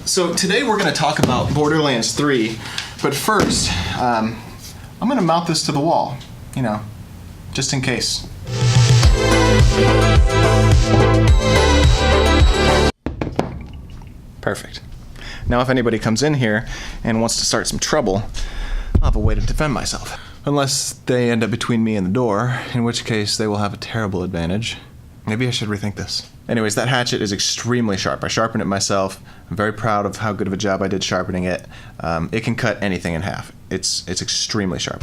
So today we're going to talk about Borderlands 3, but first, I'm going to mount this to the wall, you know, just in case. Perfect. Now if anybody comes in here and wants to start some trouble, I'll have a way to defend myself. Unless they end up between me and the door, in which case they will have a terrible advantage. Maybe I should rethink this. Anyways, that hatchet is extremely sharp. I sharpened it myself. I'm very proud of how good of a job I did sharpening it. It can cut anything in half. It's extremely sharp.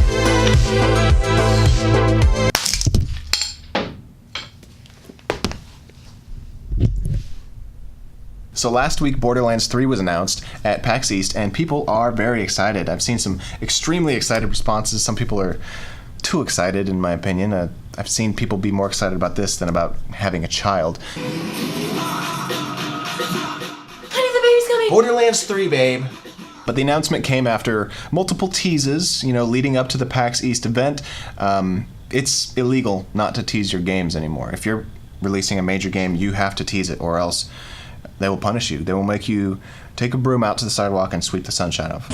So last week, Borderlands 3 was announced at PAX East, and people are very excited. I've seen some extremely excited responses. Some people are too excited, in my opinion. I've seen people be more excited about this than about having a child. Honey, the baby's coming! Borderlands 3, babe! But the announcement came after multiple teases, you know, leading up to the PAX East event. It's illegal not to tease your games anymore. If you're releasing a major game, you have to tease it, or else they will punish you. They will make you take a broom out to the sidewalk and sweep the sunshine off.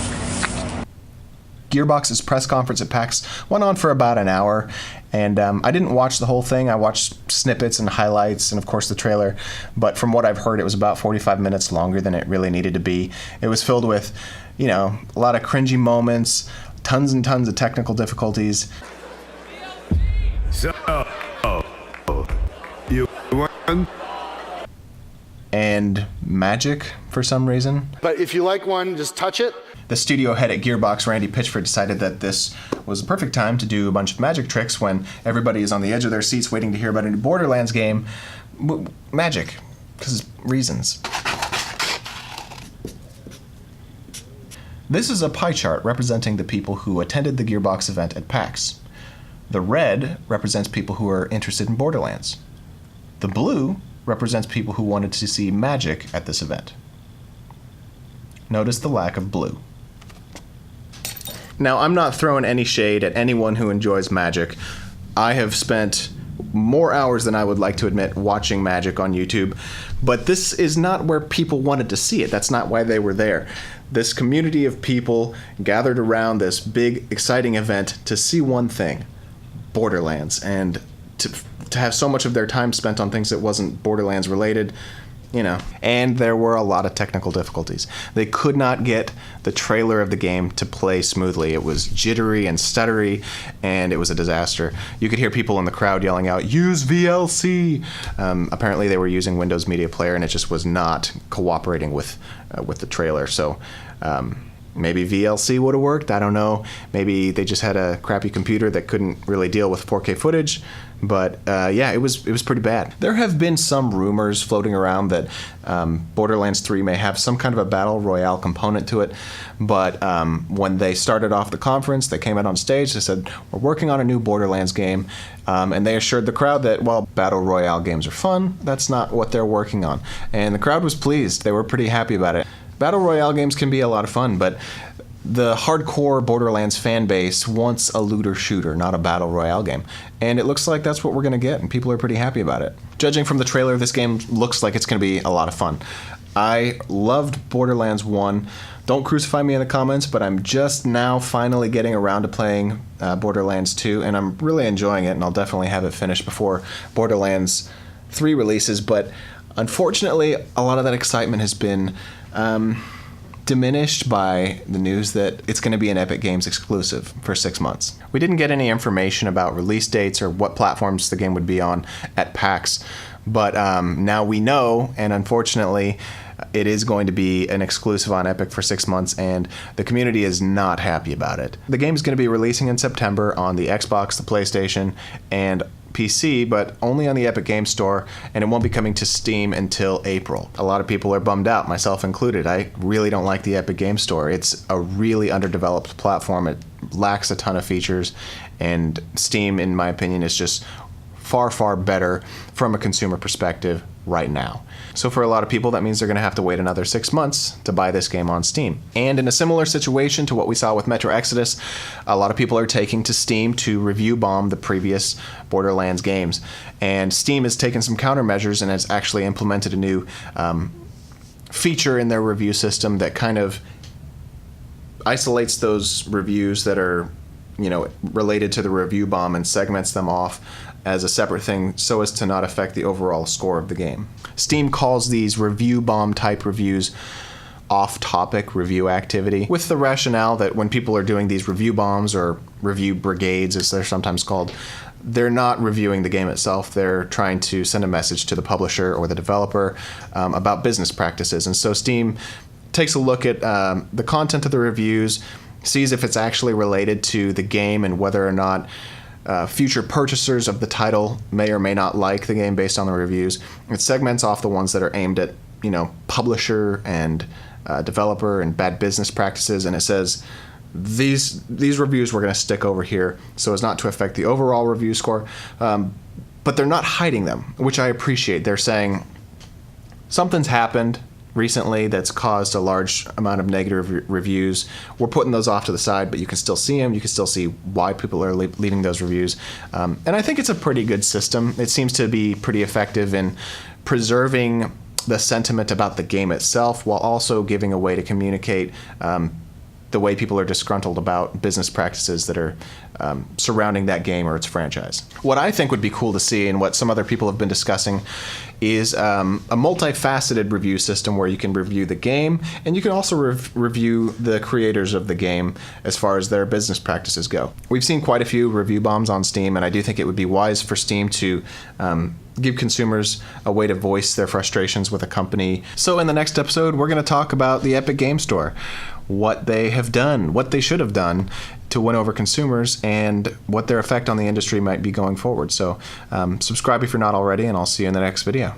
Gearbox's press conference at PAX went on for about an hour, and I didn't watch the whole thing. I watched snippets and highlights and, of course, the trailer, but from what I've heard, it was about 45 minutes longer than it really needed to be. It was filled with, you know, a lot of cringy moments, tons and tons of technical difficulties. So, you won? And magic for some reason. But if you like one, just touch it. The studio head at Gearbox, Randy Pitchford, decided that this was the perfect time to do a bunch of magic tricks when everybody is on the edge of their seats waiting to hear about a new Borderlands game. Magic, because reasons. This is a pie chart representing the people who attended the Gearbox event at PAX. The red represents people who are interested in Borderlands. The blue represents people who wanted to see magic at this event. Notice the lack of blue. Now, I'm not throwing any shade at anyone who enjoys magic. I have spent more hours than I would like to admit watching magic on YouTube, but this is not where people wanted to see it. That's not why they were there. This community of people gathered around this big, exciting event to see one thing, Borderlands, and to have so much of their time spent on things that wasn't Borderlands related, you know. And there were a lot of technical difficulties. They could not get the trailer of the game to play smoothly. It was jittery and stuttery, and it was a disaster. You could hear people in the crowd yelling out, "Use VLC!" Apparently they were using Windows Media Player, and it just was not cooperating with the trailer. So maybe VLC would have worked, I don't know. Maybe they just had a crappy computer that couldn't really deal with 4K footage. But yeah, it was pretty bad. There have been some rumors floating around that Borderlands 3 may have some kind of a battle royale component to it. But when they started off the conference, they came out on stage, they said, "We're working on a new Borderlands game." And they assured the crowd that while battle royale games are fun, that's not what they're working on. And the crowd was pleased. They were pretty happy about it. Battle royale games can be a lot of fun, but the hardcore Borderlands fan base wants a looter shooter, not a battle royale game. And it looks like that's what we're going to get, and people are pretty happy about it. Judging from the trailer, this game looks like it's going to be a lot of fun. I loved Borderlands 1. Don't crucify me in the comments, but I'm just now finally getting around to playing Borderlands 2, and I'm really enjoying it, and I'll definitely have it finished before Borderlands 3 releases. But unfortunately, a lot of that excitement has been diminished by the news that it's going to be an Epic Games exclusive for 6 months. We didn't get any information about release dates or what platforms the game would be on at PAX, but now we know, and unfortunately it is going to be an exclusive on Epic for 6 months, and the community is not happy about it. The game is going to be releasing in September on the Xbox, the PlayStation, and PC, but only on the Epic Games Store, and it won't be coming to Steam until April. A lot of people are bummed out, myself included. I really don't like the Epic Games Store. It's a really underdeveloped platform. It lacks a ton of features, and Steam, in my opinion, is just far, far better from a consumer perspective right now. So for a lot of people, that means they're going to have to wait another 6 months to buy this game on Steam. And in a similar situation to what we saw with Metro Exodus, a lot of people are taking to Steam to review bomb the previous Borderlands games. And Steam has taken some countermeasures and has actually implemented a new feature in their review system that kind of isolates those reviews that are, related to the review bomb and segments them off as a separate thing so as to not affect the overall score of the game. Steam calls these review bomb type reviews off-topic review activity, with the rationale that when people are doing these review bombs or review brigades, as they're sometimes called, they're not reviewing the game itself. They're trying to send a message to the publisher or the developer about business practices. And so Steam takes a look at the content of the reviews, sees if it's actually related to the game and whether or not future purchasers of the title may or may not like the game based on the reviews. It segments off the ones that are aimed at, publisher and developer and bad business practices, and it says these reviews we're going to stick over here so as not to affect the overall review score. But they're not hiding them, which I appreciate. They're saying something's happened recently that's caused a large amount of negative reviews. We're putting those off to the side, but you can still see them. You can still see why people are leaving those reviews. And I think it's a pretty good system. It seems to be pretty effective in preserving the sentiment about the game itself while also giving a way to communicate the way people are disgruntled about business practices that are surrounding that game or its franchise. What I think would be cool to see, and what some other people have been discussing, is a multifaceted review system where you can review the game and you can also review the creators of the game as far as their business practices go. We've seen quite a few review bombs on Steam, and I do think it would be wise for Steam to give consumers a way to voice their frustrations with a company. So in the next episode, we're going to talk about the Epic Game Store, what they have done, what they should have done to win over consumers, and what their effect on the industry might be going forward. So subscribe if you're not already, and I'll see you in the next video.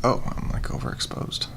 Oh, I'm like overexposed.